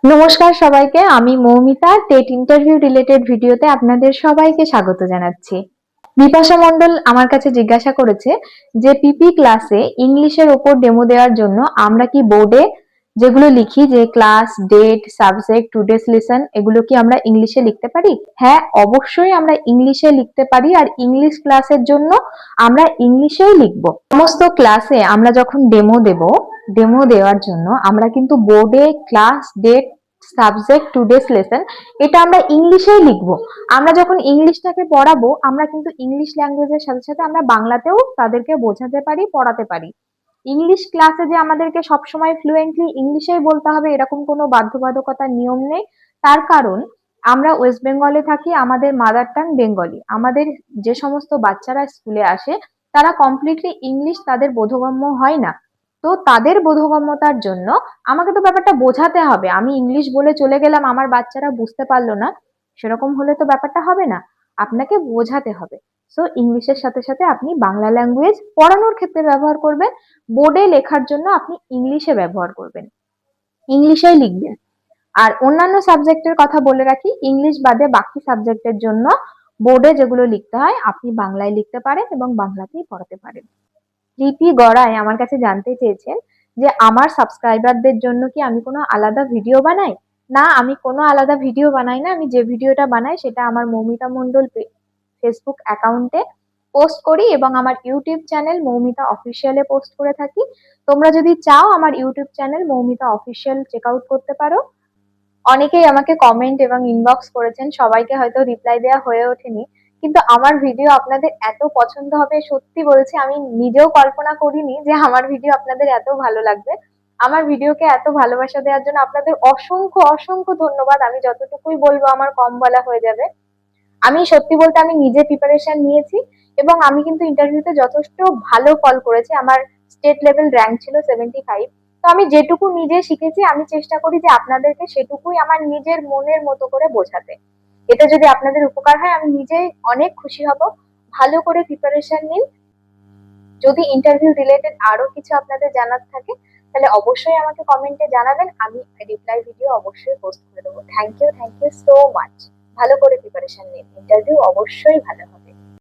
নমস্কার সবাইকে, আমি মৌমিতা। টেট ইন্টারভিউ রিলেটেড ভিডিওতে আপনাদের সবাইকে স্বাগত জানাচ্ছি। বিপাশা মণ্ডল আমার কাছে জিজ্ঞাসা করেছে যে পিপি ক্লাসে ইংলিশের ওপর ডেমো দেওয়ার জন্য আমরা কি বোর্ডে যেগুলো লিখি, যে class, date, subject, today's lesson, এগুলো কি আমরা ইংলিশে লিখতে পারি? হ্যাঁ, অবশ্যই আমরা ইংলিশে লিখতে পারি। আর ইংলিশ ক্লাসের জন্য আমরা ইংলিশেই লিখবো। সমস্ত ক্লাসে আমরা যখন ডেমো দেওয়ার জন্য আমরা কিন্তু বোর্ডে class, date, subject, today's lesson এটা আমরা ইংলিশেই লিখবো। আমরা যখন ইংলিশটাকে পড়াবো, আমরা কিন্তু ইংলিশ ল্যাঙ্গুয়েজের সাথে সাথে আমরা বাংলাতেও তাদেরকে বোঝাতে পারি, পড়াতে পারি। ইংলিশ ক্লাসে যে আমাদেরকে সবসময় ফ্লুয়েন্টলি ইংলিশেই বলতে হবে এরকম কোনো বাধ্যবাধকতার নিয়ম নেই। তার কারণ আমরা ওয়েস্ট বেঙ্গলে থাকি, আমাদের মাদার টাং বেঙ্গলি। আমাদের যে সমস্ত বাচ্চারা স্কুলে আসে তারা কমপ্লিটলি ইংলিশ তাদের বোধগম্য হয় না। তো তাদের বোধগম্যতার জন্য আমাকে তো ব্যাপারটা বোঝাতে হবে। আমি ইংলিশ বলে চলে গেলাম, আমার বাচ্চারা বুঝতে পারলো না, সেরকম হলে তো ব্যাপারটা হবে না। আপনাকে বোঝাতে হবে। সো ইংলিশের সাথে সাথে আপনি বাংলা ল্যাঙ্গুয়েজ পড়ানোর ক্ষেত্রে ব্যবহার করবেন, বোর্ডে লেখার জন্য আপনি ইংলিশে ব্যবহার করবেন, ইংলিশেই লিখবেন। আর অন্যান্য সাবজেক্টের কথা বলে রাখি, ইংলিশ বাদে বাকি সাবজেক্টের জন্য বোর্ডে যেগুলো লিখতে হয় আপনি বাংলায় লিখতে পারেন এবং বাংলাতেই পড়াতে পারেন। লিপি গড়াই আমার কাছে জানতে চেয়েছেন যে আমার সাবস্ক্রাইবারদের জন্য কি আমি কোনো আলাদা ভিডিও বানাই? না, আমি কোনো আলাদা ভিডিও বানাই না। আমি যে ভিডিওটা বানাই সেটা আমার মৌমিতা মণ্ডল ফেসবুক অ্যাকাউন্টে পোস্ট করি এবং আমার ইউটিউব চ্যানেল মৌমিতা অফিসিয়ালে পোস্ট করে থাকি। তোমরা যদি চাও আমার YouTube channel Moumita official check out করতে পারো। অনেকেই আমাকে কমেন্ট এবং ইনবক্স করেছেন, সবাইকে হয়তো রিপ্লাই দেওয়া হয়ে ওঠেনি, কিন্তু আমার ভিডিও আপনাদের এত পছন্দ হবে সত্যি বলছি, আমি নিজেও কল্পনা করিনি যে আমার ভিডিও আপনাদের এত ভালো লাগবে। আমার ভিডিওকে এত ভালোবাসা দেওয়ার জন্য আপনাদের অসংখ্য অসংখ্য ধন্যবাদ। আমি যতটুকুই বলবো আমার কম বলা হয়ে যাবে। আমি সত্যি বলতে আমি নিজে প্রিপারেশন নিয়েছি এবং আমি কিন্তু ইন্টারভিউতে যথেষ্ট ভালো ফল করেছি। আমার স্টেট লেভেল র্যাঙ্ক ছিল 75। তো আমি যেটুকু নিজে শিখেছি আমি চেষ্টা করি যে আপনাদেরকে সেটুকুই আমার নিজের মনের মতো করে বোঝাতে। এতে যদি আপনাদের উপকার হয় আমি নিজেই অনেক খুশি হব। ভালো করে প্রিপারেশন নিন। যদি ইন্টারভিউ রিলেটেড আরো কিছু আপনাদের জানার থাকে তাহলে অবশ্যই আমাকে কমেন্টে জানাবেন, আমি রিপ্লাই ভিডিও অবশ্যই পোস্ট করে দেবো। Thank you so much. ভালো করে প্রিপারেশন নিন, ইন্টারভিউ অবশ্যই ভালো হবে।